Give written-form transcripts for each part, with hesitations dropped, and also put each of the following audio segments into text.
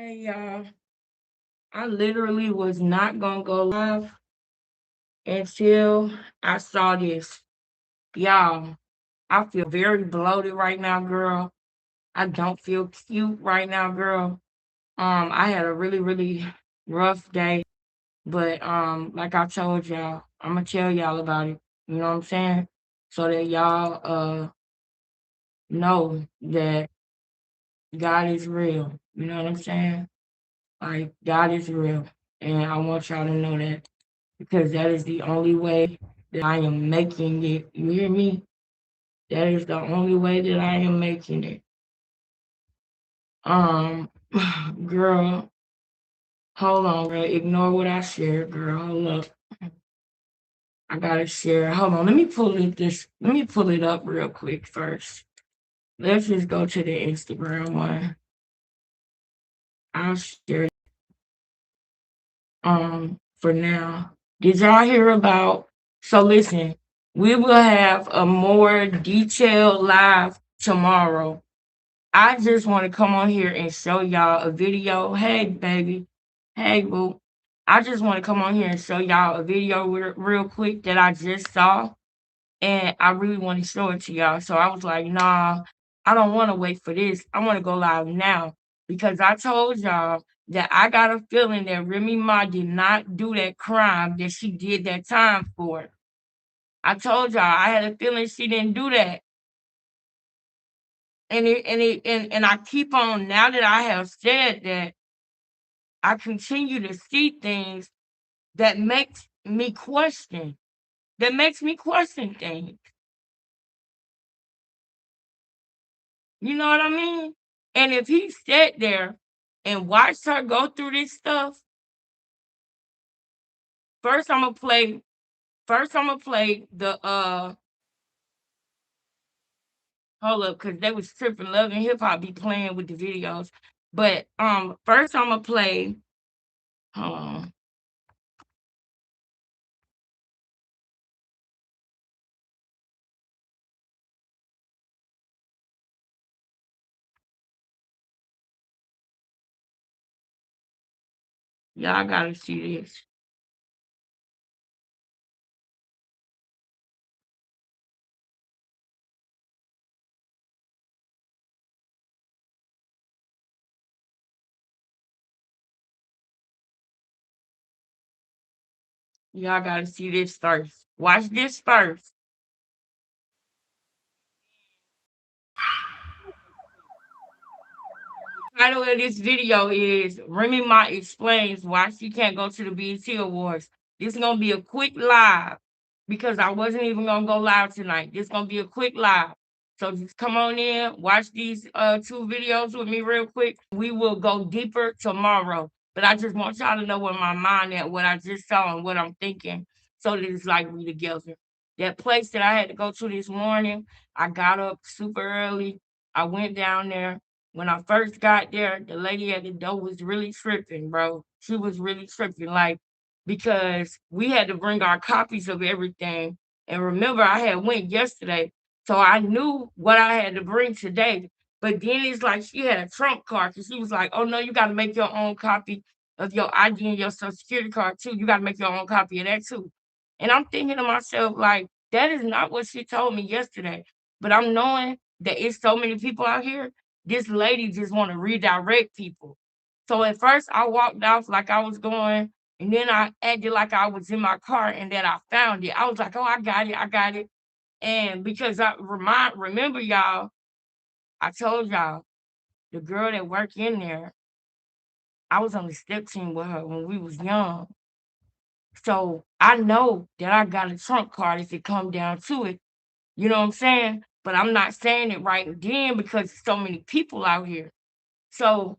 Hey y'all, I literally was not gonna go live until I saw this. Y'all, I feel very bloated right now, girl. I don't feel cute right now, girl. I had a really rough day, but like I told y'all, I'm gonna tell y'all about it. You know what I'm saying? So that y'all know that God is real. You know what I'm saying? Like God is real. And I want y'all to know that because that is the only way that I am making it. You hear me? That is the only way that I am making it. Um, girl, hold on, girl. Ignore what I shared, girl. Hold up. I gotta share. Hold on. Let me pull it up real quick first. Let's just go to the Instagram one. I'll share it for now. Did y'all hear about so listen, we will have a more detailed live tomorrow. I just want to come on here and show y'all a video. Hey, baby. Hey, boo. I just want to come on here and show y'all a video real quick that I just saw. And I really want to show it to y'all. So I was like, nah, I don't want to wait for this. I want to go live now because I told y'all that I got a feeling that Remy Ma did not do that crime that she did that time for. I told y'all I had a feeling she didn't do that. And I keep on now that I have said that I continue to see things that makes me question things. You know what I mean? And if he sat there and watched her go through this stuff, first I'm gonna play the hold up, because they was tripping. Love and Hip Hop be playing with the videos. But first I'm gonna play hold on. Y'all gotta see this. Y'all gotta see this first. Watch this first. Title of this video is Remy Ma explains why she can't go to the BET Awards. This is gonna be a quick live because I wasn't even gonna go live tonight. This is gonna be a quick live. So just come on in, watch these two videos with me real quick. We will go deeper tomorrow. But I just want y'all to know where my mind at, what I just saw and what I'm thinking. So that it's like we together. That place that I had to go to this morning, I got up super early. I went down there. When I first got there, the lady at the door was really tripping, bro. She was really tripping, like because we had to bring our copies of everything. And remember, I had went yesterday, so I knew what I had to bring today. But then it's like she had a trump card because she was like, "Oh no, you got to make your own copy of your ID and your social security card too. You got to make your own copy of that too." And I'm thinking to myself, like, that is not what she told me yesterday. But I'm knowing that it's so many people out here this lady just want to redirect people. So at first I walked off like I was going, and then I acted like I was in my car and then I found it. I was like, oh, I got it, I got it. And because I remember y'all, I told y'all the girl that worked in there, I was on the step team with her when we was young. So I know that I got a trump card if it come down to it. You know what I'm saying? But I'm not saying it right then because there's so many people out here. So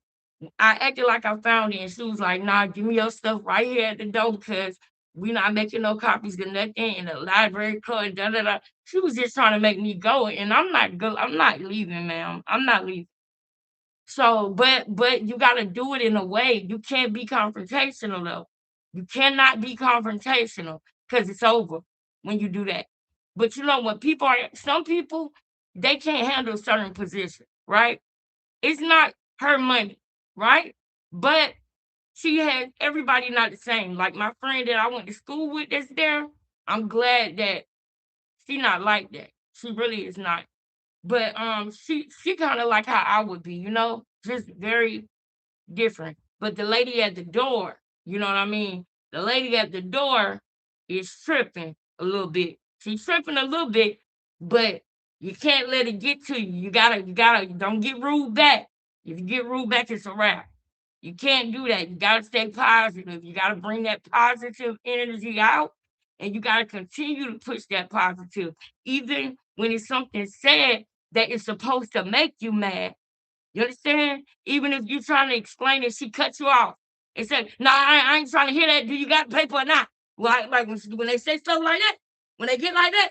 I acted like I found it, and she was like, "Nah, give me your stuff right here at the door because we not making no copies of nothing in the library card." Da da da. She was just trying to make me go, and I'm not good. I'm not leaving, ma'am. I'm not leaving. So, but you got to do it in a way. You can't be confrontational though. You cannot be confrontational because it's over when you do that. But you know when people are some people they can't handle certain positions, right? It's not her money, right? But she had everybody not the same. Like my friend that I went to school with that's there, I'm glad that she not like that. She really is not. But she kind of like how I would be, just very different. But the lady at the door, you know what I mean? The lady at the door is tripping a little bit. She's tripping a little bit, but you can't let it get to you. You gotta don't get rude back. If you get rude back, it's a wrap. You can't do that. You gotta stay positive. You gotta bring that positive energy out, and you gotta continue to push that positive, even when it's something said that is supposed to make you mad. You understand? Even if you trying to explain it, she cuts you off and said, "No, I ain't trying to hear that. Do you got paper or not?" Like when they say stuff like that, when they get like that,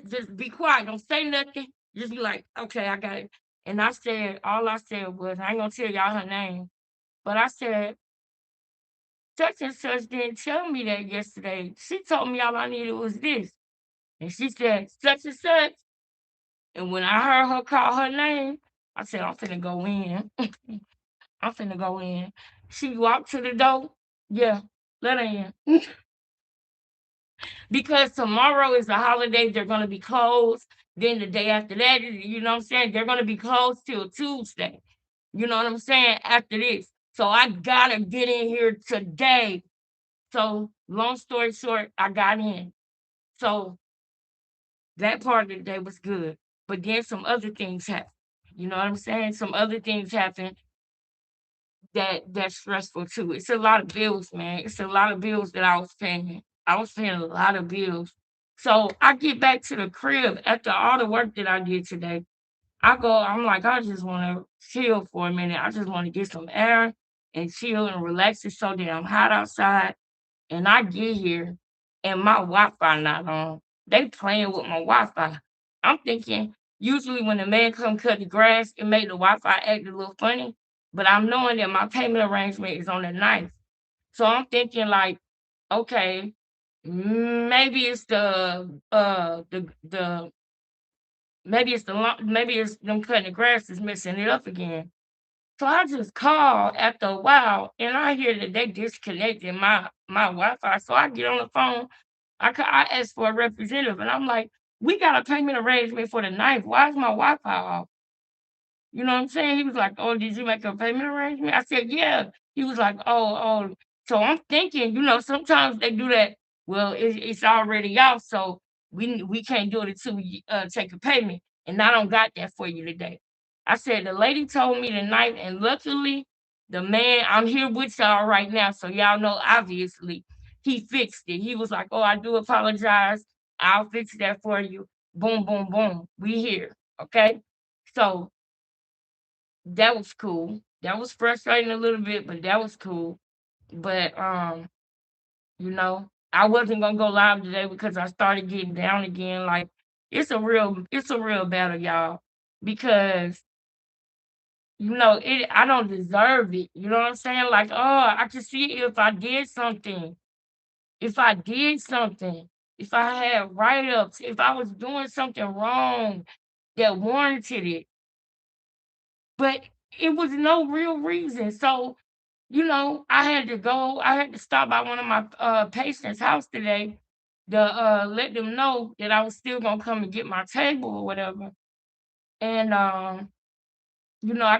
just be quiet. Don't say nothing. Just be like, "Okay, I got it." And all I said was, I ain't gonna tell y'all her name, but I said, "Such and such didn't tell me that yesterday. She told me all I needed was this." And she said, "Such and such." And when I heard her call her name, I said, "I'm finna go in." I'm finna go in. She walked to the door. Yeah, let her in. Because tomorrow is a holiday. They're going to be closed. Then the day after that, you know what I'm saying? They're going to be closed till Tuesday. You know what I'm saying? After this. So I got to get in here today. So, long story short, I got in. So that part of the day was good. But then some other things happened. You know what I'm saying? Some other things happened that's stressful too. It's a lot of bills, man. It's a lot of bills that I was paying. I was paying a lot of bills. So I get back to the crib after all the work that I did today. I'm like, I just want to chill for a minute. I just want to get some air and chill and relax. It's so damn hot outside. And I get here and my Wi-Fi not on. They playing with my Wi-Fi. I'm thinking usually when the man come cut the grass, it make the Wi-Fi act a little funny. But I'm knowing that my payment arrangement is on the ninth. So I'm thinking like, okay, maybe it's the maybe it's them cutting the grass is messing it up again. So I just called after a while, and I hear that they disconnected my Wi-Fi. So I get on the phone. I asked for a representative, and I'm like, "We got a payment arrangement for the ninth. Why is my Wi-Fi off?" You know what I'm saying? He was like, "Oh, did you make a payment arrangement?" I said, "Yeah." He was like, "Oh." So I'm thinking, sometimes they do that. Well, it's already off, so we can't do it until you take a payment. And I don't got that for you today. I said the lady told me tonight, and luckily the man I'm here with y'all right now, so y'all know obviously he fixed it. He was like, "Oh, I do apologize. I'll fix that for you." Boom, boom, boom. We here. Okay. So that was cool. That was frustrating a little bit, but that was cool. But I wasn't gonna go live today because I started getting down again. Like it's a real battle, y'all. Because I don't deserve it. You know what I'm saying? Like, oh, I can see if I did something, if I did something, if I had write-ups, if I was doing something wrong that warranted it. But it was no real reason. So I had to stop by one of my patients' house today to let them know that I was still gonna come and get my table or whatever. And I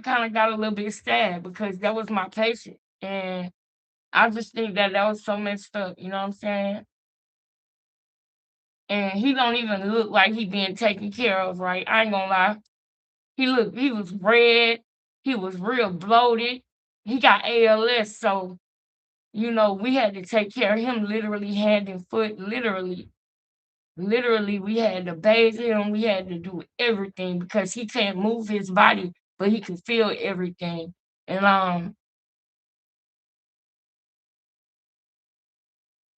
kind of got a little bit sad because that was my patient. And I just think that that was so messed up, you know what I'm saying? And he don't even look like he being taken care of, right? I ain't gonna lie. He was red, he was real bloated, he got ALS, so we had to take care of him literally hand and foot, literally. Literally, we had to bathe him. We had to do everything because he can't move his body, but he can feel everything. And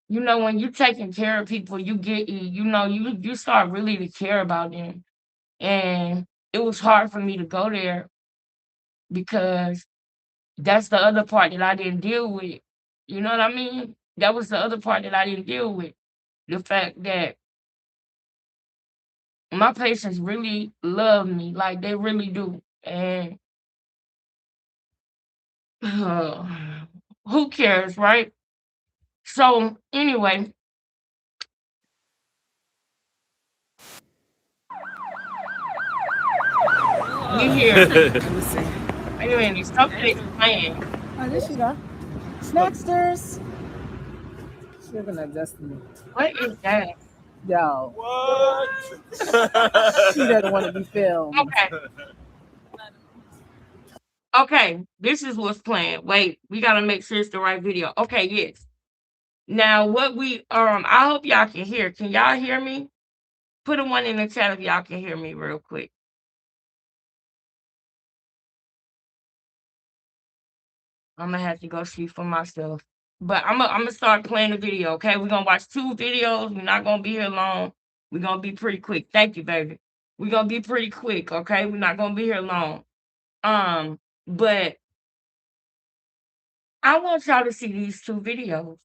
when you're taking care of people, you start really to care about them. And it was hard for me to go there because that's the other part that I didn't deal with. You know what I mean? That was the other part that I didn't deal with. The fact that my patients really love me, like they really do. And Who cares, right? So anyway, we here. Let me see. Wait a minute, something is playing. Oh, there she go. Snacksters. She's looking at Destiny. What is that? Yo. What? She doesn't want to be filmed. Okay. Okay, this is what's playing. Wait, we gotta make sure it's the right video. Okay, yes. Now what we I hope y'all can hear. Can y'all hear me? Put a one in the chat if y'all can hear me real quick. I'm gonna have to go see for myself. But I'm gonna start playing the video, okay? We're gonna watch 2 videos. We're not gonna be here long. We're gonna be pretty quick. Thank you, baby. We're gonna be pretty quick, okay? We're not gonna be here long. But I want y'all to see these 2 videos.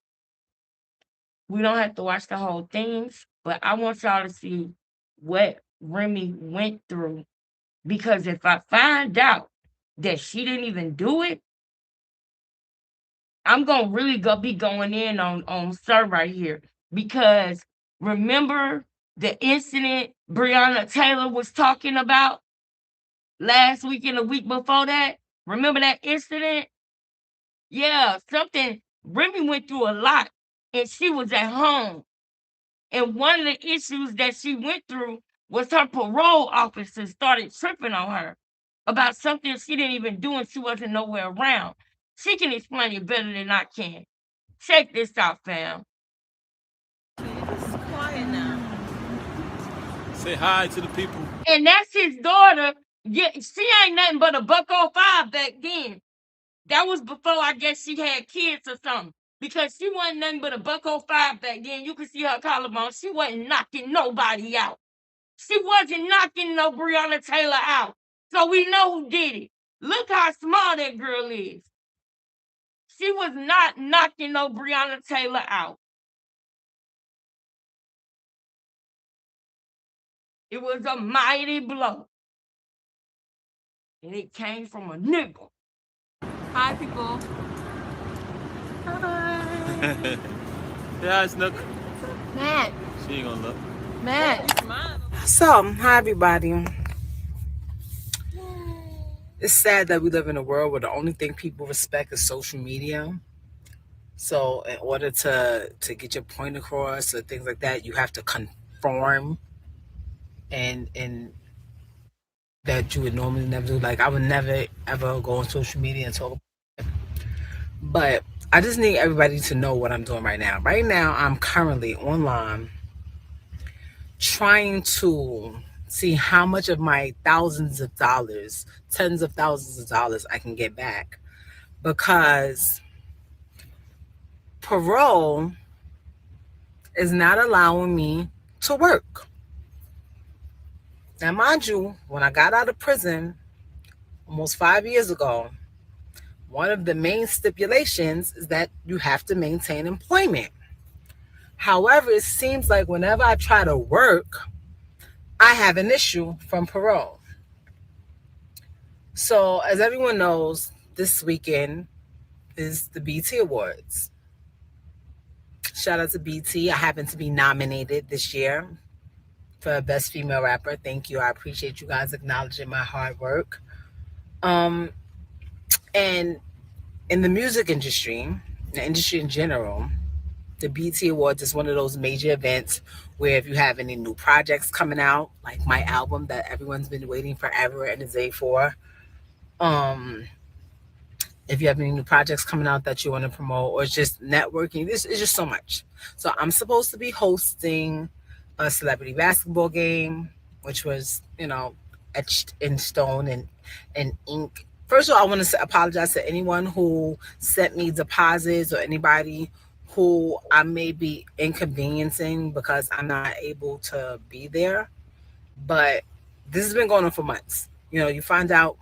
We don't have to watch the whole things, but I want y'all to see what Remy went through. Because if I find out that she didn't even do it, I'm gonna really be going in on Sir right here. Because remember the incident Breonna Taylor was talking about last week and the week before that? Remember that incident? Yeah, something Remy went through a lot and she was at home. And one of the issues that she went through was her parole officer started tripping on her about something she didn't even do and she wasn't nowhere around. She can explain it better than I can. Check this out, fam. It's quiet now. Say hi to the people. And that's his daughter. Yeah, she ain't nothing but a $1.05 back then. That was before I guess she had kids or something. Because she wasn't nothing but a $1.05 back then. You could see her collarbone. She wasn't knocking nobody out. She wasn't knocking no Breonna Taylor out. So we know who did it. Look how small that girl is. She was not knocking no Breonna Taylor out. It was a mighty blow. And it came from a nigga. Hi, people. Hi. Yeah, it's Nook. Matt. She ain't gonna look. Matt. So, hi everybody. It's sad that we live in a world where the only thing people respect is social media. So in order to get your point across or things like that, you have to conform and that you would normally never do. Like I would never ever go on social media and talk about it. But I just need everybody to know what I'm doing right now. Right now I'm currently online trying to see how much of my thousands of dollars, tens of thousands of dollars I can get back. Because parole is not allowing me to work. Now, mind you, when I got out of prison almost 5 years ago, one of the main stipulations is that you have to maintain employment. However, it seems like whenever I try to work, I have an issue from parole. So, as everyone knows, this weekend is the BT Awards. Shout out to BT. I happen to be nominated this year for Best Female Rapper. Thank you. I appreciate you guys acknowledging my hard work. And in the music industry, the industry in general, the BT Awards is one of those major events where if you have any new projects coming out, like my album that everyone's been waiting forever and a day for, if you have any new projects coming out that you want to promote or just networking, this is just so much. So I'm supposed to be hosting a celebrity basketball game, which was, etched in stone and ink. First of all, I want to apologize to anyone who sent me deposits or anybody who I may be inconveniencing because I'm not able to be there. But this has been going on for months. You find out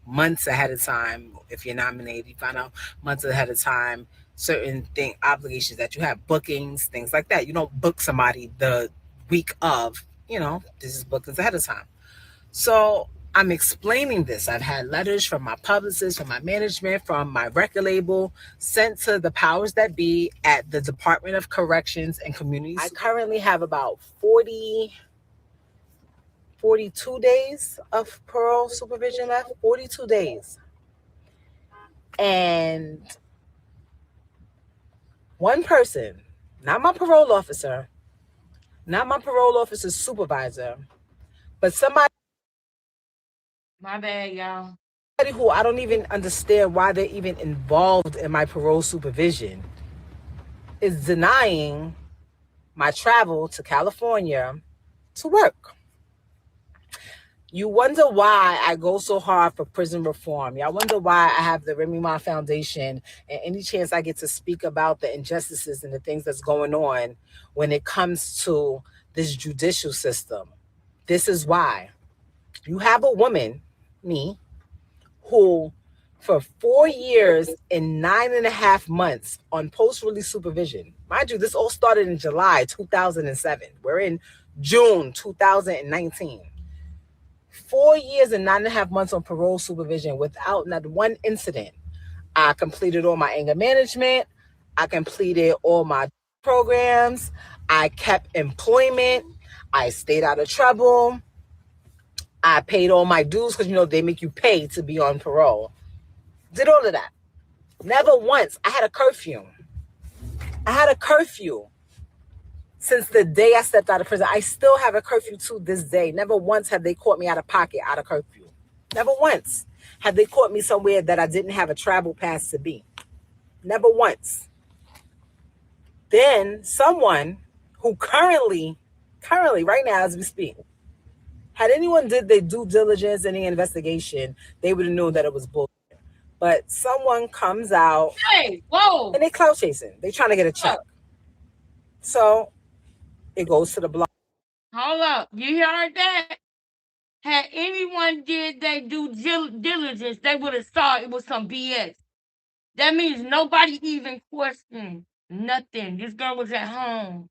months ahead of time if you're nominated. You find out months ahead of time certain obligations that you have, bookings, things like that. You don't book somebody the week of. This is bookings ahead of time. So I'm explaining this. I've had letters from my publicist, from my management, from my record label sent to the powers that be at the Department of Corrections and Community. I currently have about 42 days of parole supervision left. 42 days. And one person, not my parole officer, not my parole officer's supervisor, but somebody My bad, y'all. who I don't even understand why they're even involved in my parole supervision is denying my travel to California to work. You wonder why I go so hard for prison reform. Y'all wonder why I have the Remy Ma Foundation and any chance I get to speak about the injustices and the things that's going on when it comes to this judicial system. This is why. You have a woman, me, who for 4 years and 9.5 months on post-release supervision. Mind you, this all started in July 2007. We're in June 2019. 4 years and 9.5 months on parole supervision without not one incident. I completed all my anger management. I completed all my programs. I kept employment. I stayed out of trouble. I paid all my dues because, they make you pay to be on parole. Did all of that. Never once. I had a curfew. Since the day I stepped out of prison. I still have a curfew to this day. Never once have they caught me out of pocket, out of curfew. Never once have they caught me somewhere that I didn't have a travel pass to be. Never once. Then someone who currently, right now as we speak, had anyone did their due diligence, any investigation, they would have known that it was bullshit. But someone comes out Hey, whoa. and they clout chasing. They trying to get a check. So it goes to the blog. Hold up. You heard that? Had anyone did they due diligence, they would have saw it was some BS. That means nobody even questioned nothing. This girl was at home.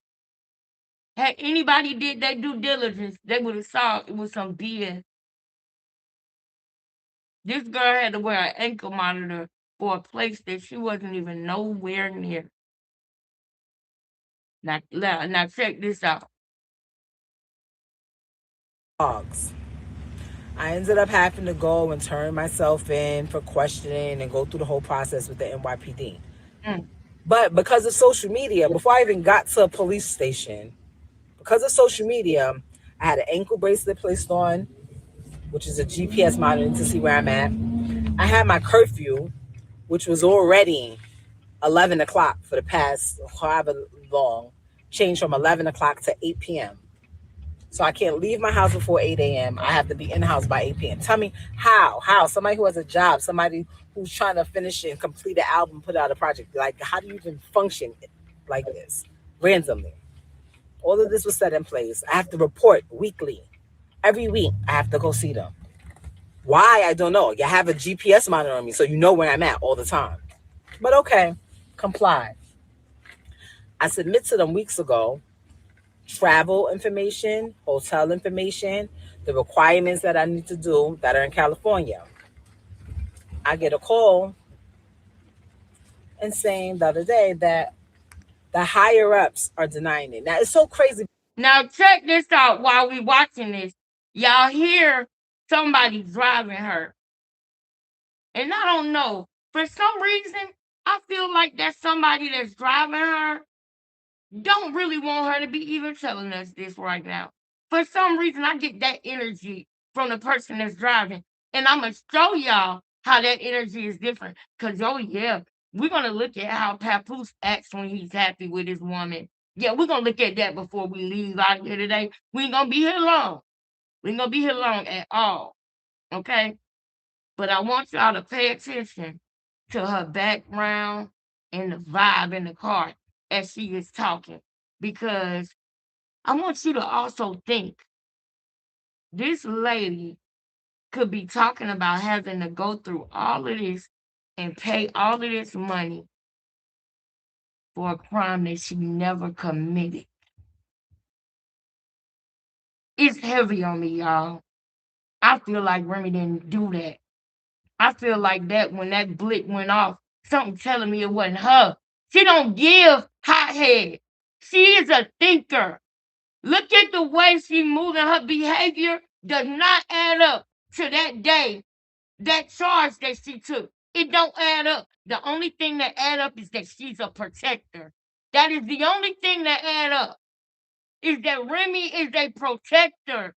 Had anybody did their due diligence, they would have saw it was some BS. This girl had to wear an ankle monitor for a place that she wasn't even nowhere near. Now check this out. Dogs. I ended up having to go and turn myself in for questioning and go through the whole process with the NYPD. But because of social media, before I even got to a police station, because of social media, I had an ankle bracelet placed on, which is a GPS monitoring to see where I'm at. I had my curfew, which was already 11 o'clock for the past however long, changed from 11 o'clock to 8 p.m. So I can't leave my house before 8 a.m. I have to be in the house by 8 p.m. Tell me how? Somebody who has a job, somebody who's trying to finish and complete an album, put out a project. Like, how do you even function like this randomly? All of this was set in place. I have to report weekly. Every week, I have to go see them. Why? I don't know. You have a GPS monitor on me, so you know where I'm at all the time. But okay, comply. I submit to them weeks ago travel information, hotel information, the requirements that I need to do that are in California. I get a call and saying the other day that the higher ups are denying it. Now it's so crazy. Now check this out while we watching this. Y'all hear somebody driving her. And I don't know. For some reason, I feel like that somebody that's driving her don't really want her to be even telling us this right now. For some reason, I get that energy from the person that's driving. And I'm going to show y'all how that energy is different. Because, oh, yeah, we're going to look at how Papoose acts when he's happy with his woman. Yeah, we're going to look at that before we leave out here today. We ain't going to be here long. We ain't going to be here long at all. Okay? But I want y'all to pay attention to her background and the vibe in the car as she is talking. Because I want you to also think this lady could be talking about having to go through all of this and pay all of this money for a crime that she never committed. It's heavy on me, y'all. I feel like Remy didn't do that. I feel like that when that blick went off, something telling me it wasn't her. She don't give hot head. She is a thinker. Look at the way she moving. Her behavior does not add up to that day, that charge that she took. It don't add up. The only thing that add up is that she's a protector. That is the only thing that add up. Is that Remy is a protector,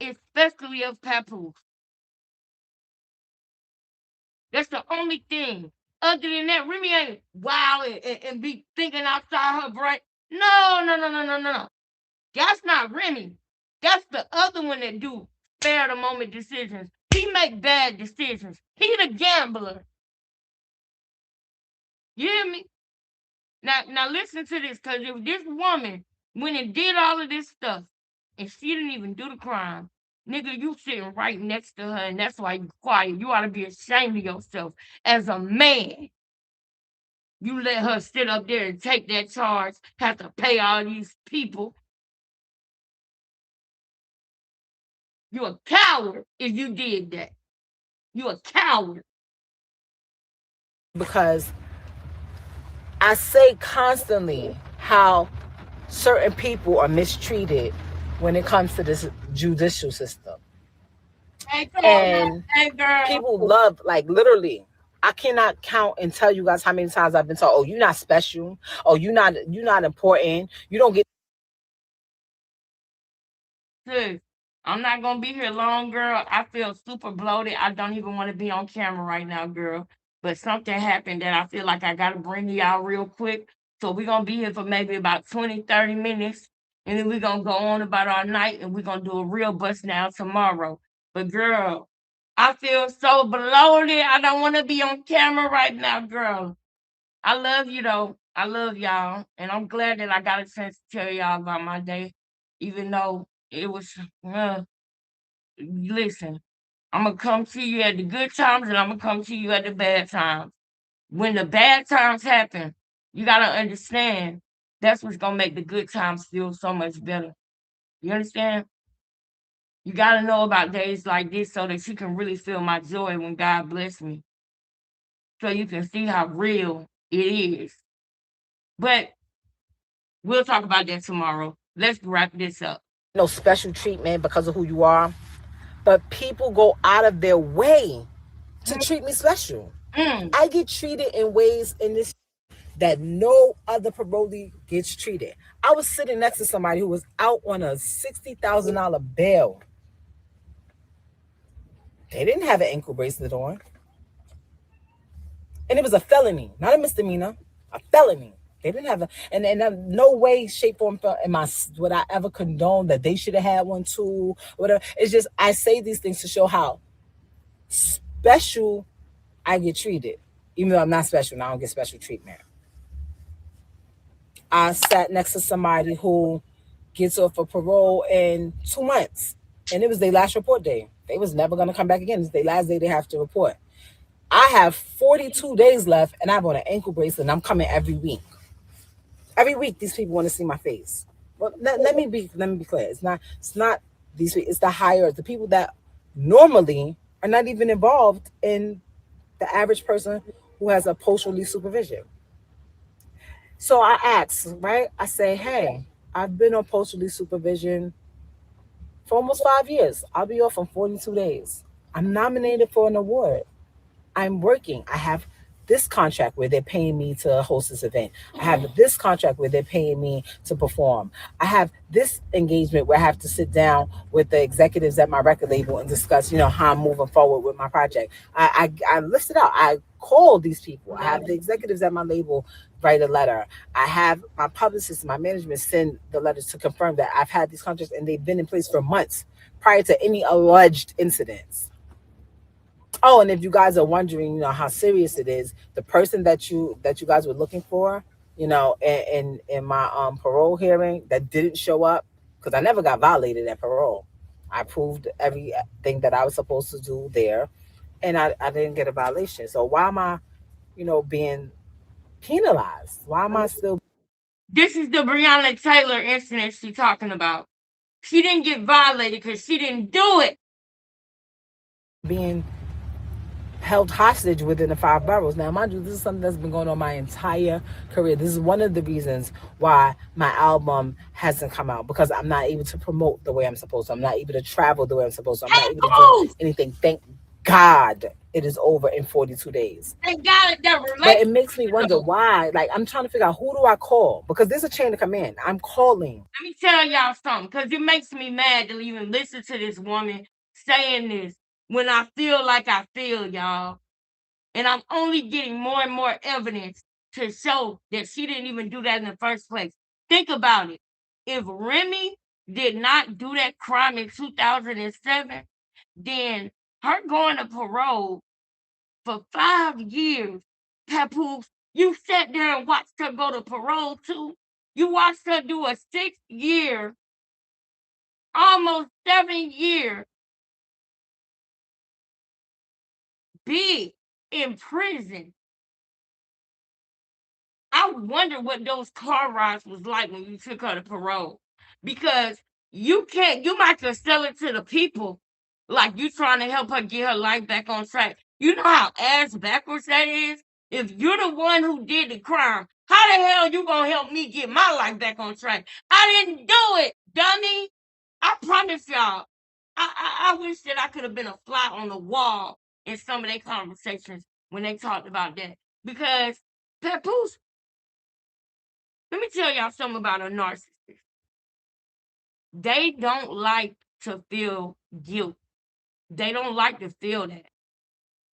especially of Papoose. That's the only thing. Other than that, Remy ain't wild and be thinking outside her brain. No, no, no, no, no, no, no. That's not Remy. That's the other one that do spare the moment decisions. He make bad decisions. He the gambler. You hear me? Now listen to this, because if this woman went and did all of this stuff and she didn't even do the crime, nigga, you sitting right next to her, and that's why you quiet. You ought to be ashamed of yourself as a man. You let her sit up there and take that charge, have to pay all these people. You a coward if you did that. You a coward. Because I say constantly how certain people are mistreated when it comes to this judicial system. Hey, And hey, girl. people love, like, literally, I cannot count and tell you guys how many times I've been told, oh, you're not special. Oh, you're not important. You don't get. Sis, I'm not gonna be here long, girl. I feel super bloated. I don't even want to be on camera right now, girl. But something happened that I feel like I gotta bring to y'all real quick. So we're gonna be here for maybe about 20, 30 minutes. And then we're gonna go on about our night, and we're gonna do a real bust down tomorrow. But girl, I feel so bloated. I don't want to be on camera right now, girl. I love you though. I love y'all. And I'm glad that I got a chance to tell y'all about my day, even though it was, listen, I'm going to come to you at the good times, and I'm going to come to you at the bad times. When the bad times happen, you got to understand that's what's going to make the good times feel so much better. You understand? You got to know about days like this so that you can really feel my joy when God bless me. So you can see how real it is. But we'll talk about that tomorrow. Let's wrap this up. No special treatment because of who you are, but people go out of their way to treat me special. I get treated in ways in this that no other parolee gets treated. I was sitting next to somebody who was out on a $60,000 bail. They didn't have an ankle bracelet on. And it was a felony, not a misdemeanor, a felony. They didn't have and no way, shape, form, would I ever condone that they should have had one too? Whatever. It's just, I say these things to show how special I get treated, even though I'm not special and I don't get special treatment. I sat next to somebody who gets off of parole in 2 months, and it was their last report day. They was never going to come back again. It's their last day they have to report. I have 42 days left, and I have on an ankle bracelet, and I'm coming every week. Every week, these people want to see my face. Well, let me be clear. It's not these people. It's the people that normally are not even involved in the average person who has a post-release supervision. So I ask, right? I say, hey, I've been on post-release supervision for almost 5 years. I'll be off in 42 days. I'm nominated for an award. I'm working. I have this contract where they're paying me to host this event. I have this contract where they're paying me to perform. I have this engagement where I have to sit down with the executives at my record label and discuss, how I'm moving forward with my project. I listed out. I called these people. I have the executives at my label write a letter. I have my publicists, my management send the letters to confirm that I've had these contracts and they've been in place for months prior to any alleged incidents. Oh, and if you guys are wondering, how serious it is, the person that you guys were looking for, in my parole hearing that didn't show up, because I never got violated at parole. I proved everything that I was supposed to do there, and I didn't get a violation. So why am I, being penalized? Why am I still? This is the Breonna Taylor incident she's talking about. She didn't get violated because she didn't do it. being held hostage within the 5 boroughs. Now, mind you, this is something that's been going on my entire career. This is one of the reasons why my album hasn't come out, because I'm not able to promote the way I'm supposed to. I'm not able to travel the way I'm supposed to. I'm not able to do Papoose! anything. Thank God it is over in 42 days. They got it, that But it makes me relationship. wonder why. Like, I'm trying to figure out, who do I call? Because there's a chain of command. I'm calling. Let me tell y'all something, because it makes me mad to even listen to this woman saying this when I feel like I feel, y'all. And I'm only getting more and more evidence to show that she didn't even do that in the first place. Think about it. If Remy did not do that crime in 2007, then her going to parole for 5 years, Papoose, you sat there and watched her go to parole too. You watched her do a 6 year, almost 7 year bid in prison. I wonder what those car rides was like when you took her to parole. Because you might just sell it to the people like you trying to help her get her life back on track. You know how ass backwards that is? If you're the one who did the crime, how the hell you gonna help me get my life back on track? I didn't do it, dummy. I promise y'all. I wish that I could have been a fly on the wall in some of their conversations when they talked about that. Because Papoose, let me tell y'all something about a narcissist. They don't like to feel guilt. They don't like to feel that.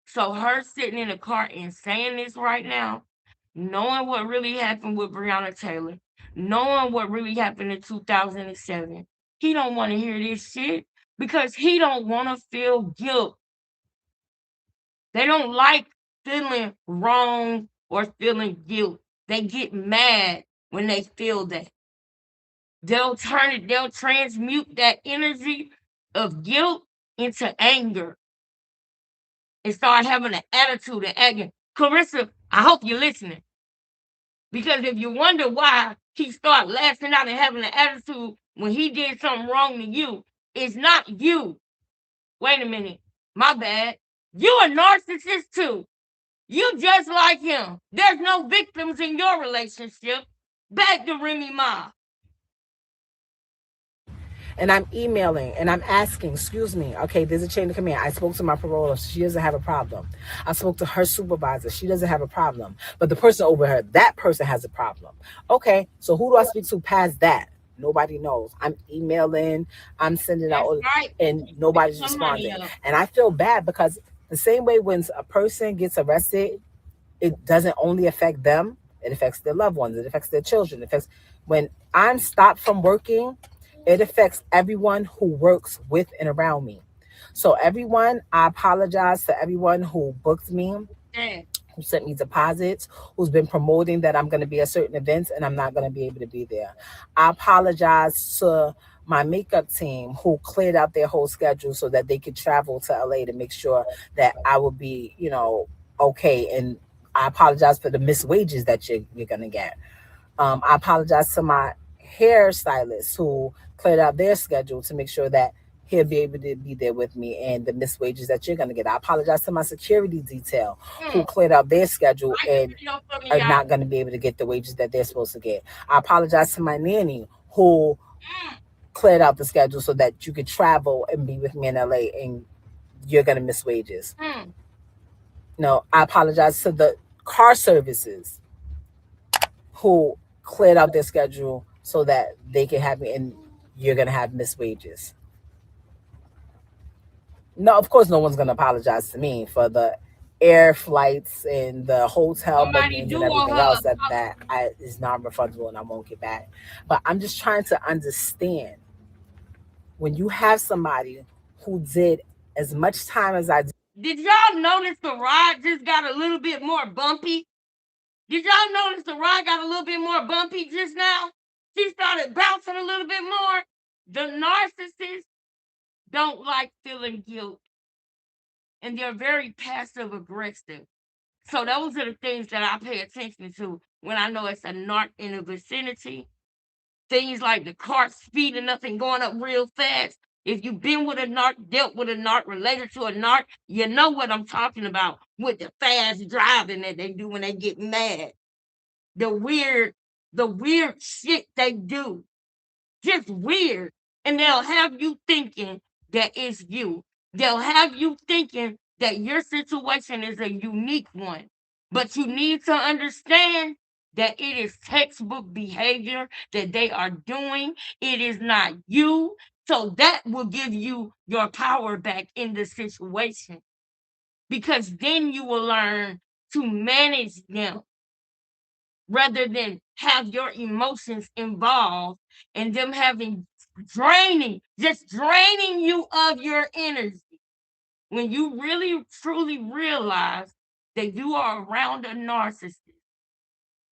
So her sitting in the car and saying this right now, knowing what really happened with Breonna Taylor, knowing what really happened in 2007, he don't want to hear this shit because he don't want to feel guilt. They don't like feeling wrong or feeling guilt. They get mad when they feel that. They'll transmute that energy of guilt into anger and start having an attitude and acting. Clarissa, I hope you're listening. Because if you wonder why he started lashing out and having an attitude when he did something wrong to you, it's not you. Wait a minute. My bad. You a narcissist too. You just like him. There's no victims in your relationship. Back to Remy Ma. And I'm emailing and I'm asking, excuse me, okay, there's a chain of command. I spoke to my paroler. She doesn't have a problem. I spoke to her supervisor. She doesn't have a problem. But the person over her, that person has a problem. Okay, so who do I speak to past that? Nobody knows. I'm emailing, I'm sending That's out, right. and nobody's responding. And I feel bad because the same way when a person gets arrested, it doesn't only affect them, it affects their loved ones, it affects their children, it affects, when I'm stopped from working, it affects everyone who works with and around me. So everyone, I apologize to everyone who booked me, Yeah. who sent me deposits, who's been promoting that I'm going to be at certain events and I'm not going to be able to be there. I apologize to my makeup team who cleared out their whole schedule so that they could travel to LA to make sure that I would be, okay. And I apologize for the missed wages that you're going to get. I apologize to my hairstylist who cleared out their schedule to make sure that he'll be able to be there with me and the missed wages that you're going to get. I apologize to my security detail who cleared out their schedule and are not going to be able to get the wages that they're supposed to get. I apologize to my nanny who cleared out the schedule so that you could travel and be with me in LA and you're going to miss wages. No, I apologize to the car services who cleared out their schedule so that they can have me and you're going to have missed wages. No, of course, no one's going to apologize to me for the air flights and the hotel bookings and everything else that is non-refundable and I won't get back. But I'm just trying to understand, when you have somebody who did as much time as I did. Did y'all notice the ride just got a little bit more bumpy? Did y'all notice the ride got a little bit more bumpy just now? She started bouncing a little bit more. The narcissists don't like feeling guilt, and they're very passive aggressive. So those are the things that I pay attention to when I know it's a narc in the vicinity. Things like the cart speeding up and going up real fast. If you've been with a narc, dealt with a narc, related to a narc, you know what I'm talking about with the fast driving that they do when they get mad. The weird shit they do. Just weird. And they'll have you thinking that it's you. They'll have you thinking that your situation is a unique one. But you need to understand that it is textbook behavior that they are doing. It is not you. So that will give you your power back in the situation. Because then you will learn to manage them rather than have your emotions involved and them having just draining you of your energy. When you really truly realize that you are around a narcissist,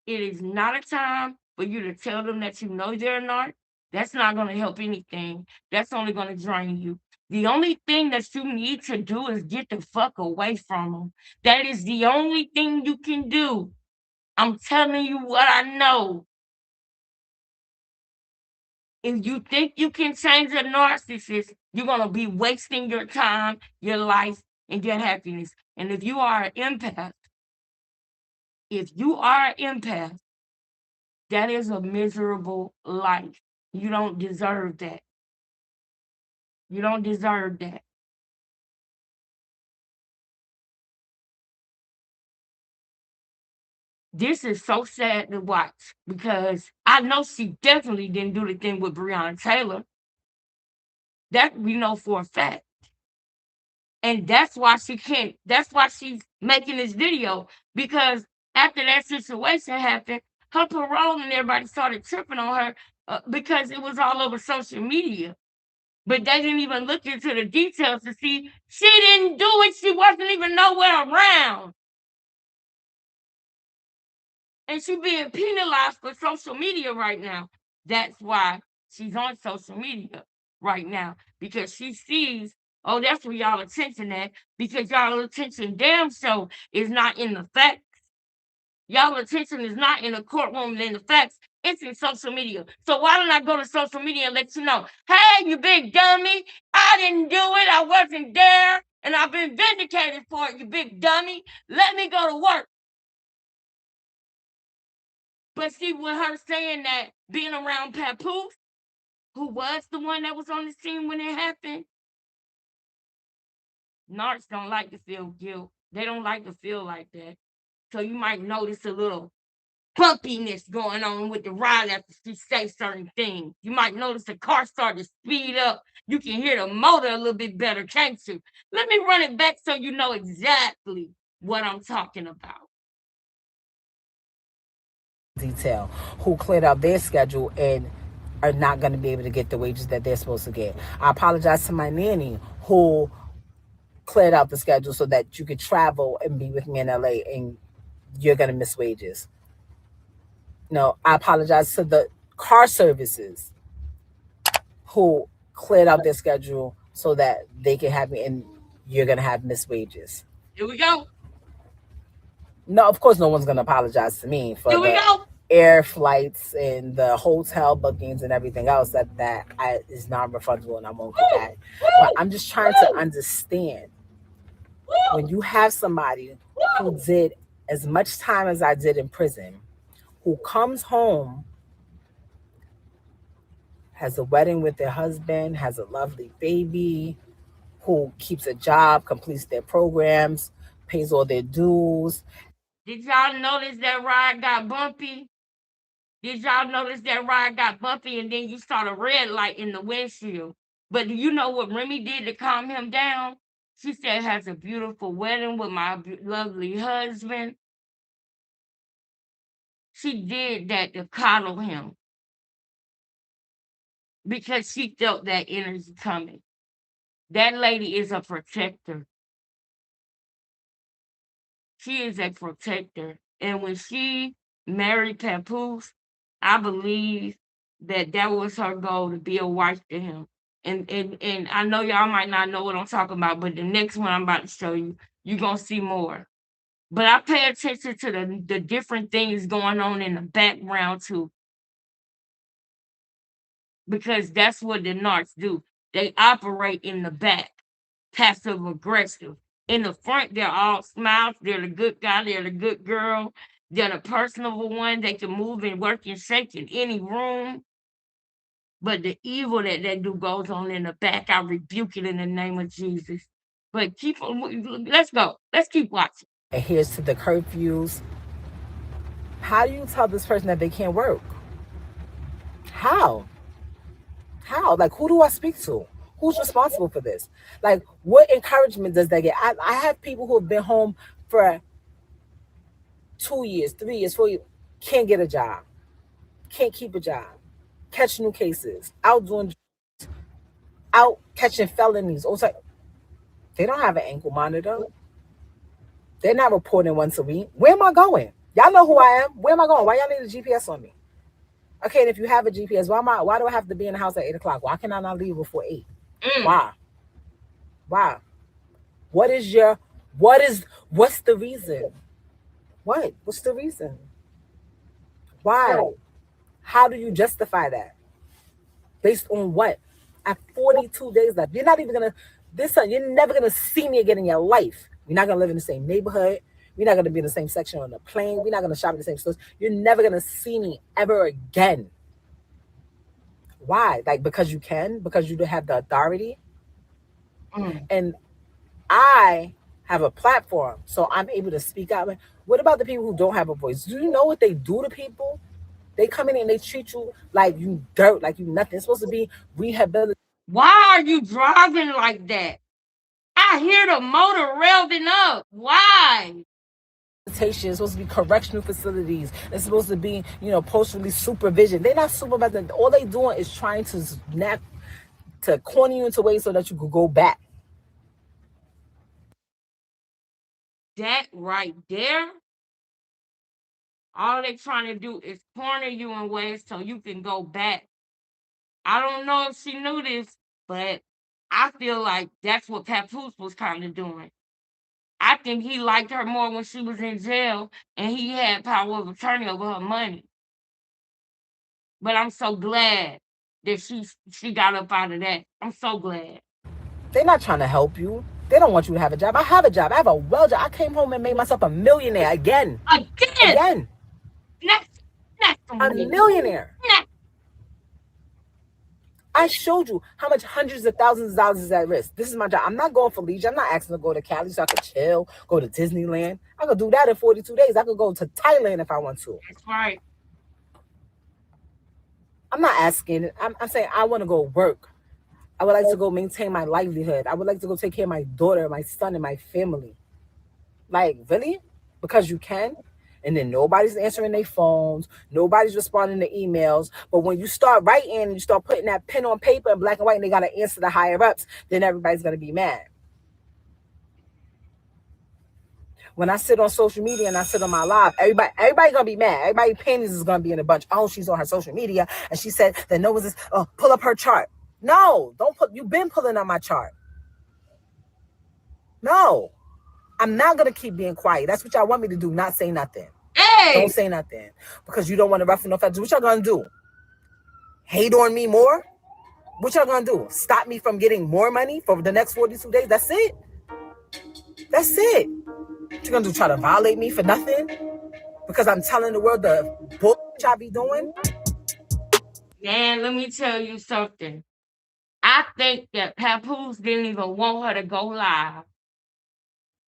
it is not a time for you to tell them that you know they're not. That's not going to help anything. That's only going to drain you. The only thing that you need to do is get the fuck away from them. That is the only thing you can do. I'm telling you what I know. If you think you can change a narcissist, you're going to be wasting your time, your life, and your happiness. And if you are an empath, that is a miserable life. You don't deserve that. You don't deserve that. This is so sad to watch because I know she definitely didn't do the thing with Breonna Taylor. That we know for a fact. And that's why she's making this video, because after that situation happened, her parole and everybody started tripping on her because it was all over social media. But they didn't even look into the details to see she didn't do it. She wasn't even nowhere around. And she's being penalized for social media right now. That's why she's on social media right now, because she sees, oh, that's where y'all attention at, because y'all attention damn show is not in the facts. Y'all attention is not in the courtroom and in the facts. It's in social media. So why don't I go to social media and let you know, hey, you big dummy, I didn't do it. I wasn't there. And I've been vindicated for it, you big dummy. Let me go to work. But see, with her saying that, being around Papoose, who was the one that was on the scene when it happened, narcs don't like to feel guilt. They don't like to feel like that. So you might notice a little bumpiness going on with the ride after she says certain things. You might notice the car start to speed up. You can hear the motor a little bit better, can't you? Let me run it back so you know exactly what I'm talking about. Detail, who cleared out their schedule and are not going to be able to get the wages that they're supposed to get. I apologize to my nanny who cleared out the schedule so that you could travel and be with me in LA, and you're going to miss wages. No, I apologize to the car services who cleared out their schedule so that they can have me, and you're going to have missed wages. Here we go. No, of course, no one's going to apologize to me for the air flights and the hotel bookings and everything else that is non-refundable, and I won't get that. But I'm just trying to understand, when you have somebody who did as much time as I did in prison, who comes home, has a wedding with their husband, has a lovely baby, who keeps a job, completes their programs, pays all their dues. Did y'all notice that ride got bumpy? Did y'all notice that ride got bumpy and then you saw the red light in the windshield? But do you know what Remy did to calm him down? She said, has a beautiful wedding with my lovely husband. She did that to coddle him because she felt that energy coming. That lady is a protector. She is a protector. And when she married Papoose, I believe that was her goal, to be a wife to him. And I know y'all might not know what I'm talking about, but the next one I'm about to show you, you're going to see more. But I pay attention to the different things going on in the background too, because that's what the narcs do. They operate in the back, passive aggressive. In the front, they're all smiles. They're the good guy. They're the good girl. They're the personable one. They can move and work and shake in any room. But the evil that they do goes on in the back. I rebuke it in the name of Jesus. But keep on. Let's go. Let's keep watching. Adheres to the curfews. How do you tell this person that they can't work? How? How? Like, who do I speak to? Who's responsible for this? Like, what encouragement does that get? I have people who have been home for 2 years, 3 years, 4 years, can't get a job, can't keep a job, catch new cases, out doing, out catching felonies. Also, they don't have an ankle monitor. They're not reporting once a week. Where am I going? Y'all know who I am. Where am I going? Why y'all need a GPS on me? Okay, and if you have a GPS, why do I have to be in the house at 8 o'clock? Why can I not leave before 8? Mm. Why? Why? What's the reason? What's the reason? Why? How do you justify that? Based on what? At 42 days left, you're not even gonna you're never gonna see me again in your life. We're not gonna live in the same neighborhood. We're not gonna be in the same section on the plane. We're not gonna shop in the same stores. You're never gonna see me ever again. Why? Like, because you can? Because you have the authority? And I have a platform, so I'm able to speak out. What about the people who don't have a voice? Do you know what they do to people? They come in and they treat you like you dirt, like you nothing. It's supposed to be rehabilitation. Why are you driving like that? I hear the motor revving up. Why? It's supposed to be correctional facilities. It's supposed to be, post-release supervision. They're not supervising. All they doing is trying to corner you into ways so that you could go back. That right there, all they trying to do is corner you in ways so you can go back. I don't know if she knew this, but I feel like that's what Papoose was kind of doing. I think he liked her more when she was in jail and he had power of attorney over her money. But I'm so glad that she got up out of that. I'm so glad. They're not trying to help you. They don't want you to have a job. I have a job. I have a well job. I came home and made myself a millionaire again. Again! Again. Not A millionaire. Not. I showed you how much hundreds of thousands of dollars is at risk. This is my job. I'm not going for leisure. I'm not asking to go to Cali so I could chill, go to Disneyland. I could do that in 42 days. I could go to Thailand if I want to. That's right. I'm not asking. I'm saying I want to go work. I would like to go maintain my livelihood. I would like to go take care of my daughter, my son, and my family. Like, really? Because you can? And then nobody's answering their phones. Nobody's responding to emails. But when you start writing and you start putting that pen on paper in black and white and they got to answer the higher ups, then everybody's going to be mad. When I sit on social media and I sit on my live, everybody gonna be mad. Everybody panties is gonna be in a bunch. Oh, she's on her social media and she said that no one's pull up her chart. No, don't put. You've been pulling on my chart. No, I'm not gonna keep being quiet. That's what y'all want me to do. Not say nothing. Hey! Don't say nothing because you don't want to ruffle no feathers. What y'all gonna do? Hate on me more? What y'all gonna do? Stop me from getting more money for the next 42 days? That's it. That's it. What you gonna do? Try to violate me for nothing? Because I'm telling the world the bullshit I be doing? Man, let me tell you something. I think that Papoose didn't even want her to go live.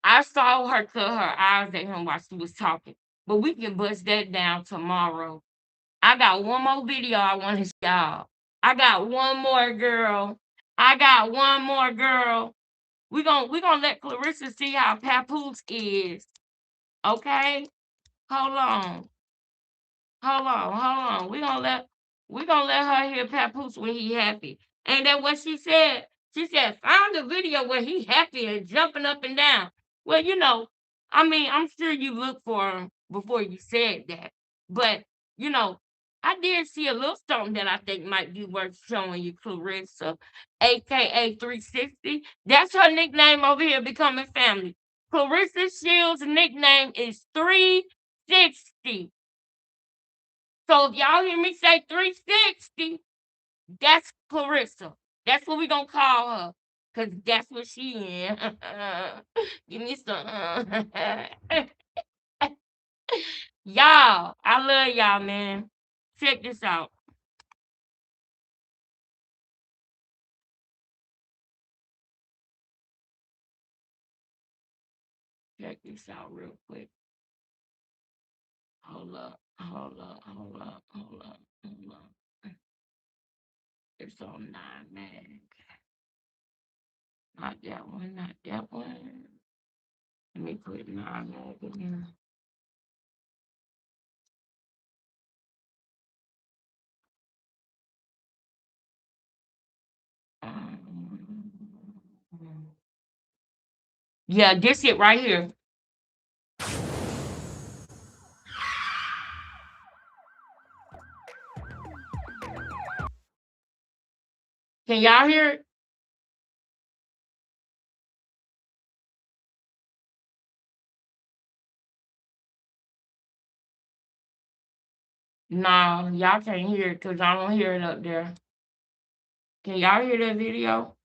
I saw her cut her eyes at him while she was talking. But we can bust that down tomorrow. I got one more video I want to show y'all. I got one more girl. I got one more girl. We're gonna let Clarissa see how Papoose is. Okay? Hold on. Hold on. We gonna let her hear Papoose when he happy. Ain't that what she said? She said, find the video where he happy and jumping up and down. Well, I mean, I'm sure you looked for him before you said that. But, you know, I did see a little something that I think might be worth showing you, Clarissa, aka 360. That's her nickname over here, Becoming Family. Clarissa Shields' nickname is 360. So if y'all hear me say 360, that's Clarissa. That's what we gonna call her. Cause that's what she in. Give me some. Y'all, I love y'all, man. Check this out. Check this out real quick. Hold up, hold up, hold up, hold up, hold up. It's on 9 mag. Not that one, not that one. Let me put 9 mag in here. Um, yeah, this it right here. Can y'all hear it? No, y'all can't hear it because I don't hear it up there. Can y'all hear that video?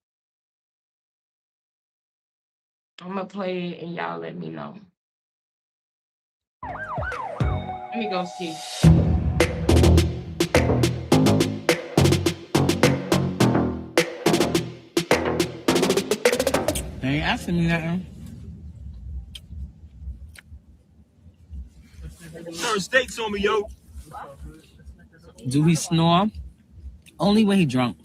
I'm gonna play it and y'all let me know. Let me go see. They ain't asking me nothing. Certain steaks on me, yo. Do he snore? Only when he drunk.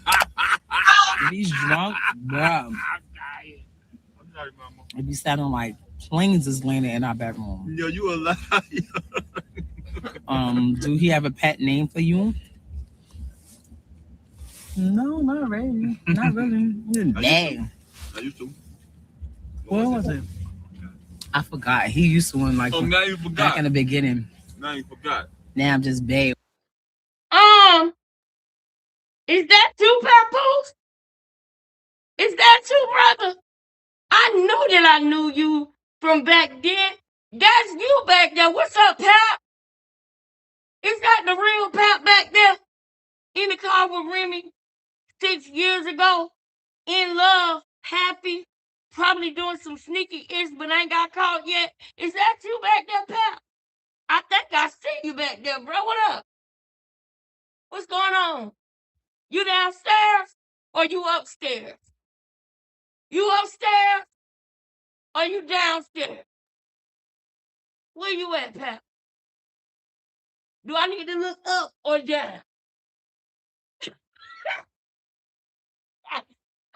If he's drunk, bruh, I'm sorry, mama. it be sounding like planes is landing in our bedroom. Yo, you a liar. Do he have a pet name for you? No, not really. Not really. Dang. I used to. What was it? I forgot. He used to one like now you forgot. back in the beginning. Now you forgot. Now I'm just babe. Is that you, Papoose? Is that you, brother? I knew that I knew you from back then. That's you back there. What's up, Pap? Is that the real Pap back there in the car with Remy 6 years ago? In love, happy, probably doing some sneaky ish, but ain't got caught yet. Is that you back there, Pap? I think I see you back there, bro. What up? What's going on? You downstairs or you upstairs? You upstairs or you downstairs? Where you at, Pap? Do I need to look up or down?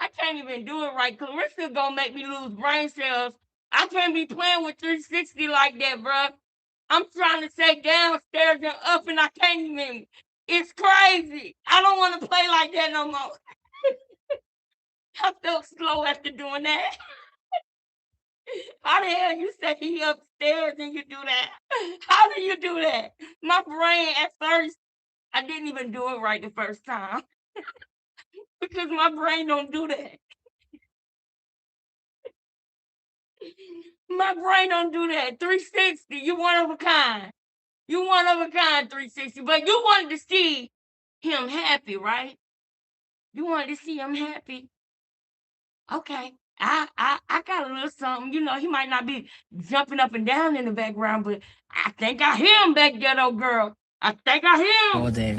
I can't even do it right. Clarissa gonna make me lose brain cells. I can't be playing with 360 like that, bro. I'm trying to say downstairs and up, and I can't even. It's crazy. I don't want to play like that no more. I felt slow after doing that. How the hell you say he upstairs and you do that? How do you do that? My brain at first, I didn't even do it right the first time because my brain don't do that. My brain don't do that. 360, you one of a kind. You one of a kind, 360. But you wanted to see him happy, right? You wanted to see him happy. Okay. I got a little something. You know, he might not be jumping up and down in the background, but I think I hear him back there, though, girl. I think I hear him. All day.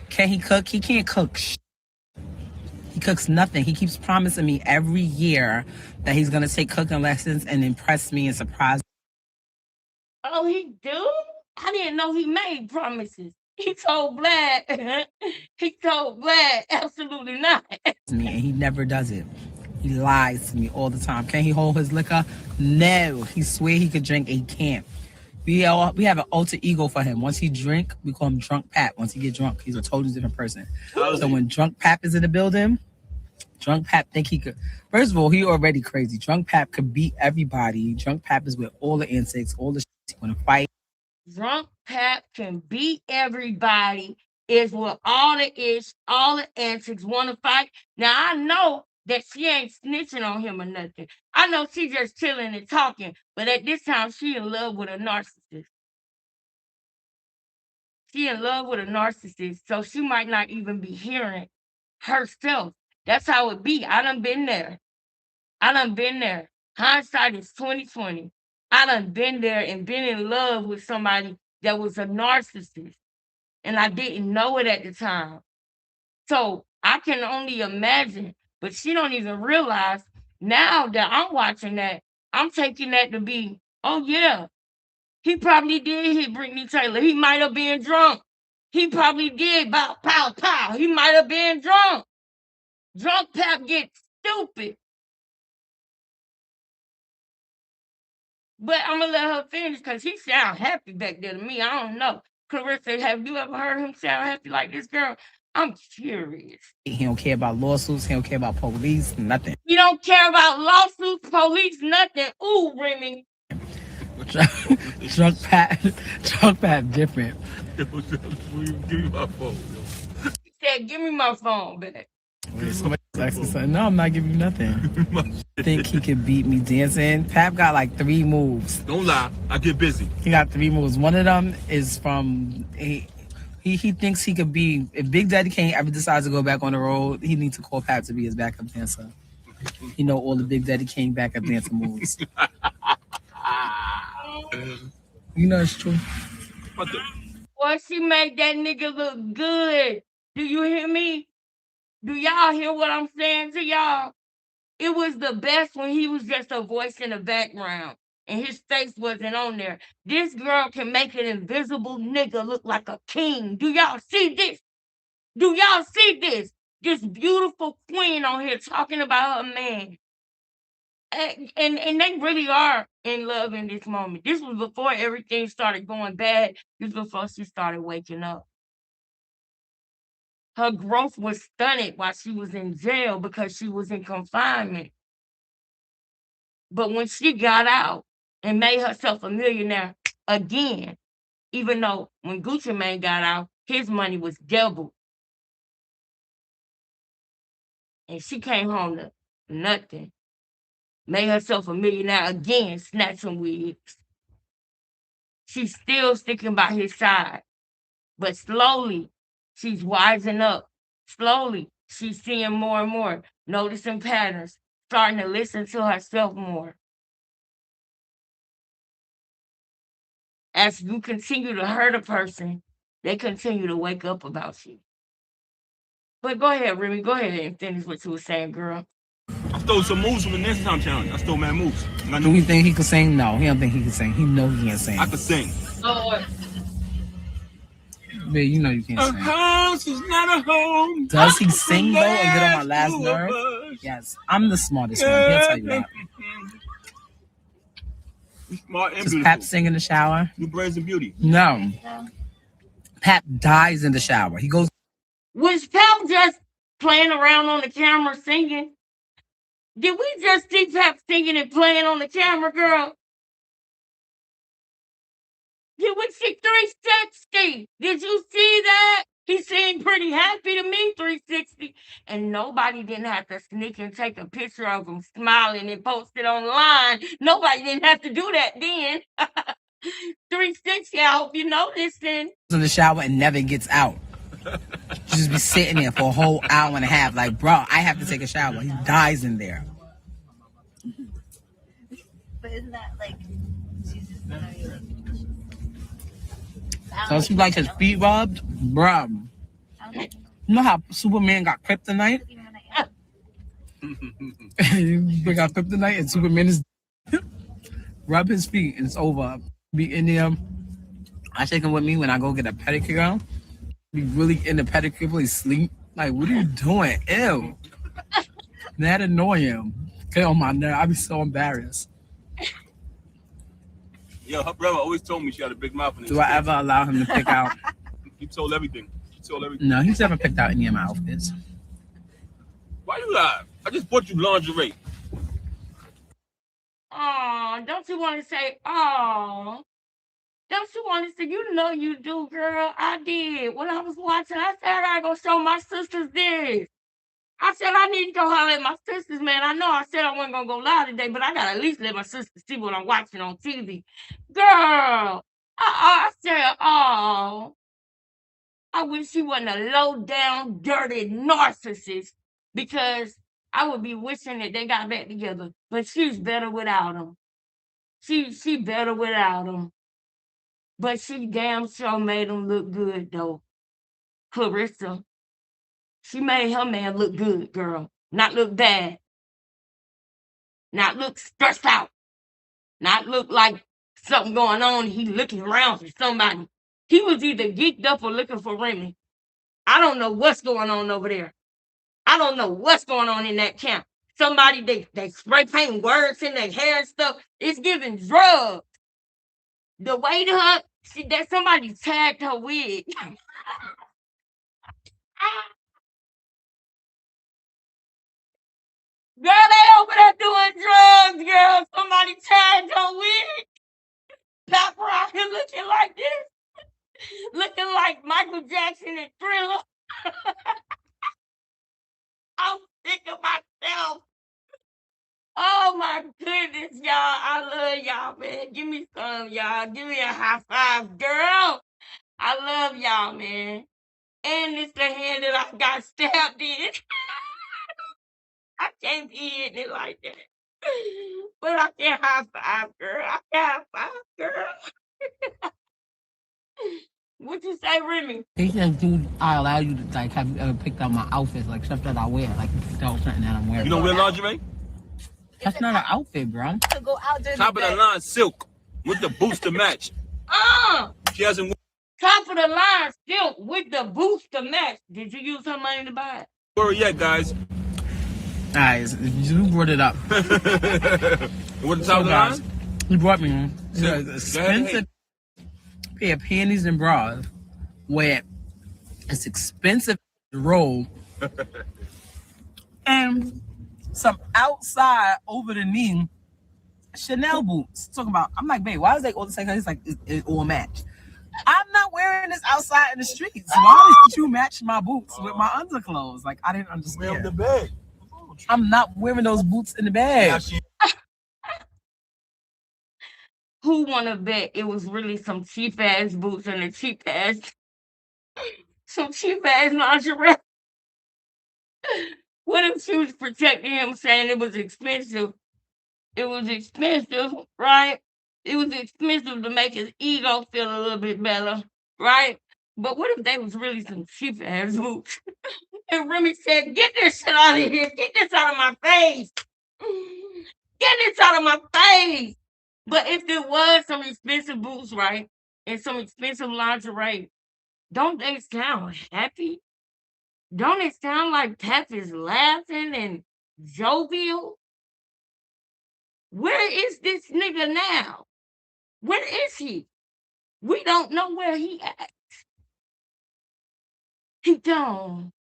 Can he cook? He can't cook. He cooks nothing. He keeps promising me every year that he's gonna take cooking lessons and impress me and surprise Oh, he do? I didn't know he made promises. He told Vlad. He told Vlad, absolutely not. me, and he never does it. He lies to me all the time. Can he hold his liquor? No. He swear he could drink and he can't. We have an alter ego for him. Once he drink, we call him Drunk Pap. Once he get drunk, he's a totally different person. So when Drunk Pap is in the building, Drunk Pap think he could. First of all, he already crazy. Drunk Pap could beat everybody. Drunk Pap is with all the antics, all the shit. He want to fight. Drunk Pap can beat everybody, is with all the ish, all the antics, want to fight. Now, I know that she ain't snitching on him or nothing. I know she just chilling and talking, but at this time, she in love with a narcissist. She in love with a narcissist, so she might not even be hearing herself. That's how it be. I done been there. I done been there. Hindsight is 2020. I done been there and been in love with somebody that was a narcissist, and I didn't know it at the time. So I can only imagine, but she don't even realize now that I'm watching that, I'm taking that to be, oh yeah, he probably did hit Brittany Taylor. He might have been drunk. He probably did bow, pow, pow. He might have been drunk. Drunk Pap gets stupid. But I'm gonna let her finish because he sound happy back there to me. I don't know. Clarissa, have you ever heard him sound happy like this, girl? I'm curious. He don't care about lawsuits. He don't care about police. Nothing. He don't care about lawsuits, police, nothing. Ooh, Remy. Drunk Pat different. Give me my phone. He said, "Give me my phone back." Somebody said, "No, I'm not giving you nothing." I think he could beat me dancing. Pap got like 3 moves. Don't lie. I get busy. He got 3 moves. One of them is from he thinks he could be, if Big Daddy Kane ever decides to go back on the road, he needs to call Pap to be his backup dancer. He know all the Big Daddy Kane backup dancer moves. You know it's true. Boy, she made that nigga look good. Do you hear me? Do y'all hear what I'm saying to y'all? It was the best when he was just a voice in the background and his face wasn't on there. This girl can make an invisible nigga look like a king. Do y'all see this? Do y'all see this? This beautiful queen on here talking about her man. And they really are in love in this moment. This was before everything started going bad. This was before she started waking up. Her growth was stunted while she was in jail because she was in confinement. But when she got out and made herself a millionaire again, even though when Gucci Mane got out, his money was double. And she came home to nothing. Made herself a millionaire again, snatching wigs. She's still sticking by his side. But slowly, she's wising up. Slowly, she's seeing more and more, noticing patterns, starting to listen to herself more. As you continue to hurt a person, they continue to wake up about you. But go ahead, Remy. Go ahead and finish what you were saying, girl. I stole some moves from the Nancy Time Challenge. I stole mad moves. Do we think he could sing? No, he don't think he can sing. He know he can't sing. I could sing. Lord. But you know you can't A sing. house is not a home. Does he sing though and get on my last nerve? Yes, I'm the smartest one. He'll tell you that. Smart and Does beautiful. Pap sing in the shower? New brains and beauty. No. Pap dies in the shower. He goes. Was Pap just playing around on the camera singing? Did we just see Pap singing and playing on the camera, girl? Did we see 360? Did you see that? He seemed pretty happy to me, 360. And nobody didn't have to sneak and take a picture of him smiling and post it online. Nobody didn't have to do that then. 360, I hope you know this then. In the shower and never gets out. Just be sitting there for a whole hour and a half. Like, bro, I have to take a shower. He dies in there. But isn't that like she's just So she like his feet rubbed, bro. You know how Superman got kryptonite? They got kryptonite and Superman is rub his feet and it's over. Be in there. I take him with me when I go get a pedicure. Be really in the pedicure, really sleep. Like, what are you doing? Ew. That annoy him. Get on my nerve. I be so embarrassed. Yo, her brother always told me she had a big mouth. Do I ever allow him to pick out? He told everything. He told everything. No, he's never picked out any of my outfits. Why you lie? I just bought you lingerie. Oh, don't you want to say, oh? Don't you want to say, you know you do, girl? I did. When I was watching, I said, I gotta go show my sisters this. I said, I need to go holler at my sisters, man. I know I said I wasn't going to go live today, but I got to at least let my sisters see what I'm watching on TV. Girl, I said, oh, I wish she wasn't a low down, dirty narcissist because I would be wishing that they got back together. But she's better without him. She better without him. But she damn sure made him look good though. Clarissa. She made her man look good, girl. Not look bad. Not look stressed out. Not look like something going on. He looking around for somebody. He was either geeked up or looking for Remy. I don't know what's going on over there. I don't know what's going on in that camp. Somebody they spray paint words in their hair and stuff. It's giving drugs. The way that somebody tagged her wig. Girl, they over there doing drugs, girl. Somebody tagged her wig. Pepper out here looking like this. Looking like Michael Jackson and Thriller. I'm sick of myself. Oh my goodness, y'all. I love y'all, man. Give me some, y'all. Give me a high five, girl. I love y'all, man. And it's the hand that I got stabbed in. I can't be hitting it like that. But I can high five, girl. I can high five, girl. What you say, Remy? He says, dude, I allow you to, like, have you ever picked out my outfits, like, stuff that I wear, like, you picked out something that I'm wearing. You don't wear lingerie? That's not an outfit, bro. To go out there. Top of the line silk with the boots to match. She hasn't. Top of the line silk with the boots to match. Did you use her money to buy it? Worry yet, guys. Guys, you brought it up. What the top of the line? You brought me one. Expensive pair of panties and bras where it's expensive to roll and some outside over the knee Chanel boots. Talking about, I'm like, babe, why is they all the same? It's like it all match. I'm not wearing this outside in the streets. Why did you match my boots with my underclothes? Like, I didn't understand. The bag. I'm not wearing those boots in the bag. Who wanna bet it was really some cheap ass boots and a cheap ass lingerie? What if she was protecting him saying it was expensive? It was expensive, right? It was expensive to make his ego feel a little bit better, right? But what if they was really some cheap ass boots? And Remy said, get this shit out of here. Get this out of my face. Get this out of my face. But if there was some expensive boots, right? And some expensive lingerie, don't they sound happy? Don't it sound like Pep is laughing and jovial? Where is this nigga now? Where is he? We don't know where he at. He gone.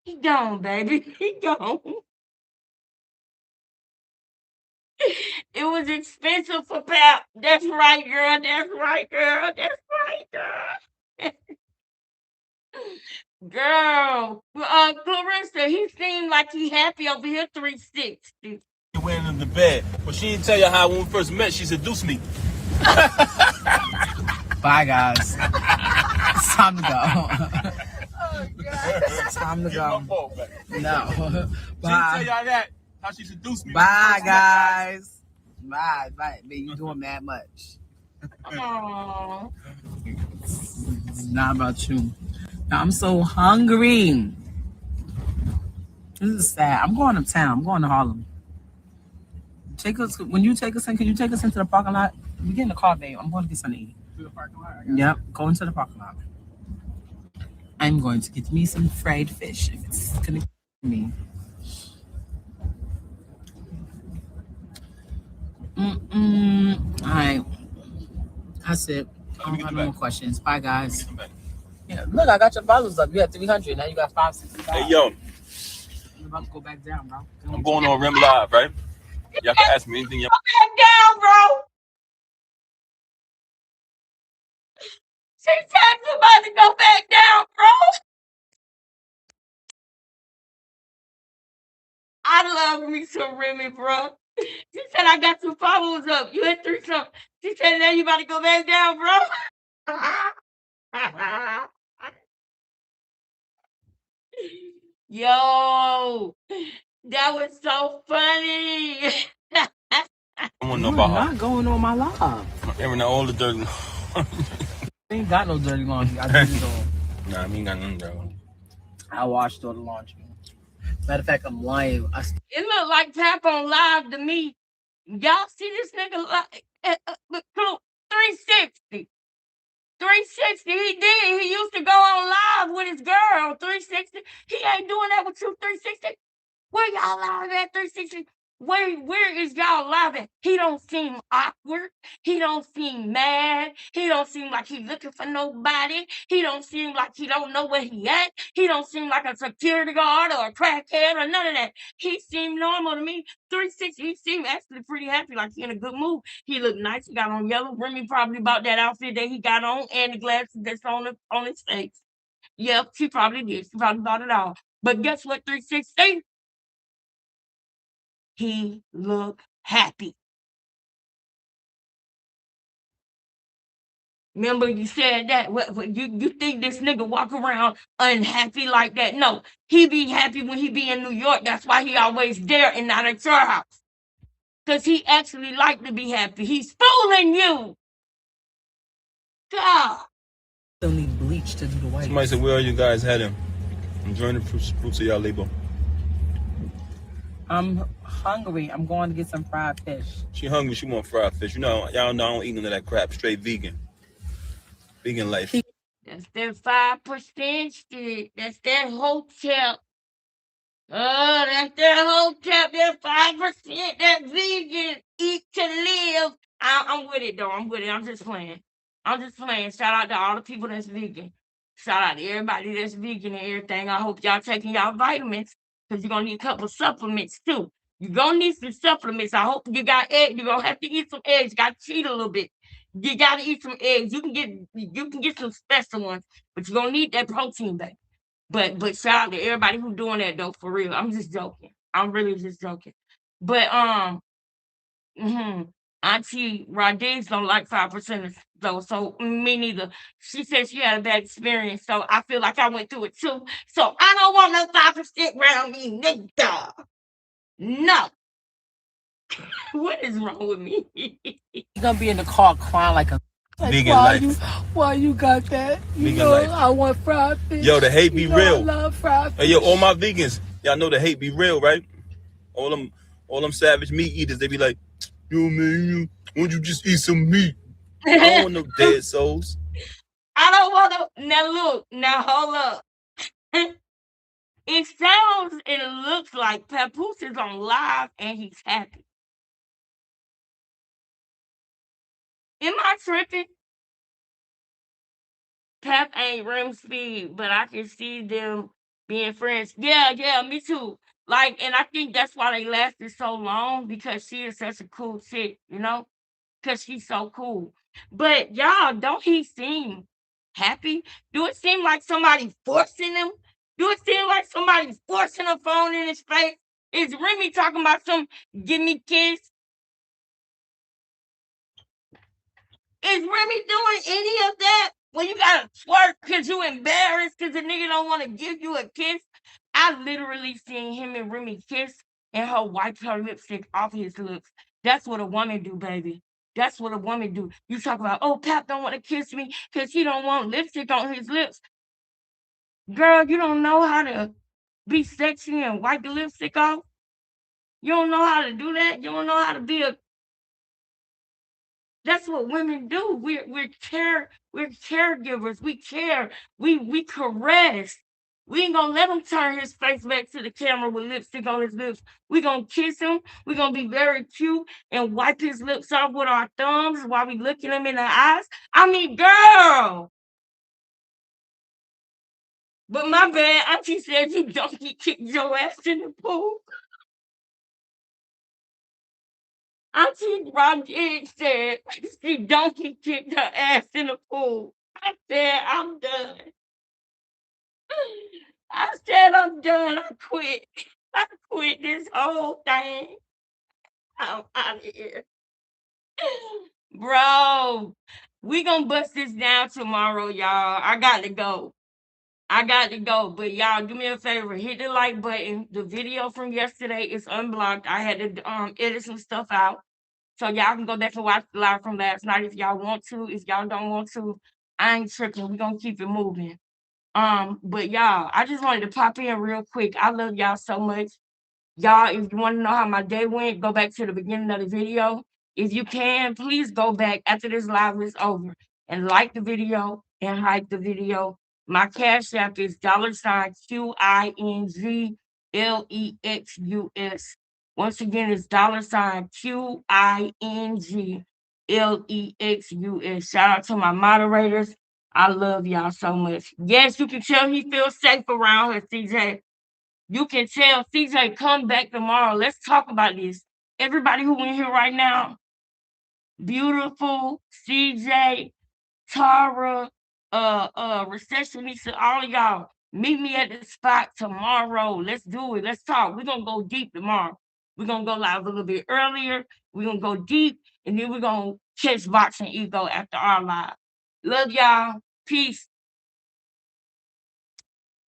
He gone, baby. He gone. It was expensive for Pep. That's right, girl. That's right, girl. That's right, girl. Girl. Clarissa, he seemed like he happy over here 360. Went in the bed, but she didn't tell you how when we first met she seduced me. Bye, guys. It's time to go. Oh, God. It's time to go. No. She didn't tell y'all that, how she seduced me. Bye, guys. Bye. Bye. Man, you doing mad much. Aww. It's not about you. I'm so hungry. This is sad. I'm going uptown. I'm going to Harlem. When you take us in, can you take us into the parking lot? We get in the car, babe. I'm going to get something to eat. To the parking lot? Yep, go into the parking lot. I'm going to get me some fried fish if it's connected to me. All right. That's it. I don't have no more questions. Bye, guys. Yeah, look, I got your followers up. You had 300. Now you got 565. Hey, yo. You're about to go back down, bro. I'm going on Rim Live, right? Y'all can ask me anything. Go back down, bro. She said you about to go back down, bro. I love me some Remy, bro. She said I got 2 followers up. You had 3 something. She said now you about to go back down, bro. Yo, that was so funny. I want to know You're about not her. going on my live. Airing out all the dirty. I ain't got no dirty laundry. I did it all. Nah, me ain't got nothing dirty. I washed all the laundry. Matter of fact, I'm lying. It looked like Pap on live to me. Y'all see this nigga like 360. 360, he did. He used to go on live with his girl. 360. He ain't doing that with you, 360. Where y'all live at 360? Where is y'all live at? He don't seem awkward. He don't seem mad. He don't seem like he looking for nobody. He don't seem like he don't know where he at. He don't seem like a security guard or a crackhead or none of that. He seemed normal to me. 360, he seemed actually pretty happy, like he in a good mood. He looked nice. He got on yellow. Remy probably bought that outfit that he got on and the glasses that's on his face. Yep, she probably did. She probably bought it all. But guess what, 360? He looked happy. Remember you said that? What, you think this nigga walk around unhappy like that? No, he be happy when he be in New York. That's why he always there and not at your house. Because he actually like to be happy. He's fooling you. God. Still need bleach to do the white. Somebody said, where are you guys heading? Enjoying the fruits of y'all labor. I'm hungry. I'm going to get some fried fish. She hungry, she want fried fish. You know, y'all know I don't eat none of that crap. Straight vegan. Vegan life. That's that 5% shit. That's that hotel. Oh, that's that hotel. That 5%. That vegan. Eat to live. I'm with it though. I'm with it. I'm just playing. I'm just playing. Shout out to all the people that's vegan. Shout out to everybody that's vegan and everything. I hope y'all taking y'all vitamins because you're gonna need a couple supplements too. You're gonna need some supplements. I hope you got eggs. You're gonna have to eat some eggs. You gotta cheat a little bit. You gotta eat some eggs. You can get some special ones, but you're gonna need that protein, baby. But shout out to everybody who's doing that though, for real. I'm just joking. I'm really just joking. But mm-hmm. Auntie Rodriguez don't like 5% though, so me neither. She said she had a bad experience, so I feel like I went through it too. So I don't want no 5% around me, nigga. No. What is wrong with me? You're gonna be in the car crying like a Vegan life. why you got that? Vegan life. I want fried fish. Yo, the hate be real. I love fried fish. Hey, yo, all my vegans, y'all know the hate be real, right? All them savage meat eaters, they be like, yo, man, why don't you just eat some meat? I don't want no dead souls. I don't want to. Now look, now hold up. It sounds and it looks like Papoose is on live and he's happy. Am I tripping? Pap ain't rim speed, but I can see them being friends. Yeah, me too. Like, and I think that's why they lasted so long because she is such a cool chick, because she's so cool. But y'all, don't he seem happy? Do it seem like somebody forcing him? Do it seem like somebody's forcing a phone in his face? Is Remy talking about some give me kiss? Is Remy doing any of that? When you gotta twerk because you embarrassed because the nigga don't want to give you a kiss? I literally seen him and Remy kiss and her wipe her lipstick off his lips. That's what a woman do, baby. That's what a woman do. You talk about, oh, Pap don't want to kiss me because he don't want lipstick on his lips. Girl, you don't know how to be sexy and wipe the lipstick off? You don't know how to do that? You don't know how to be a That's what women do. We're caregivers. We care. We caress. We ain't gonna let him turn his face back to the camera with lipstick on his lips. We gonna kiss him. We gonna be very cute and wipe his lips off with our thumbs while we looking him in the eyes. I mean, girl. But my bad, Auntie said you donkey kicked your ass in the pool. Auntie Rodriguez said she donkey kicked her ass in the pool. I said, I'm done. I said, I'm done. I quit. I quit this whole thing. I'm out of here. Bro, we gonna bust this down tomorrow, y'all. I got to go. I got to go. But y'all do me a favor, hit the like button. The video from yesterday is unblocked. I had to edit some stuff out. So y'all can go back and watch the live from last night if y'all want to. If y'all don't want to, I ain't tripping. We're gonna keep it moving. But y'all, I just wanted to pop in real quick. I love y'all so much. Y'all, if you want to know how my day went, go back to the beginning of the video. If you can, please go back after this live is over and like the video and hype the video. My cash app is $QINGLEXUS. Once again, it's $QINGLEXUS. Shout out to my moderators. I love y'all so much. Yes, you can tell he feels safe around her, CJ. You can tell CJ come back tomorrow. Let's talk about this. Everybody who in here right now, beautiful, CJ, Tara, receptionist, all of y'all, meet me at the spot tomorrow. Let's do it. Let's talk. We're gonna go deep tomorrow. We're gonna go live a little bit earlier. We're gonna go deep, and then we're gonna catch boxing ego after our live. Love y'all. Peace.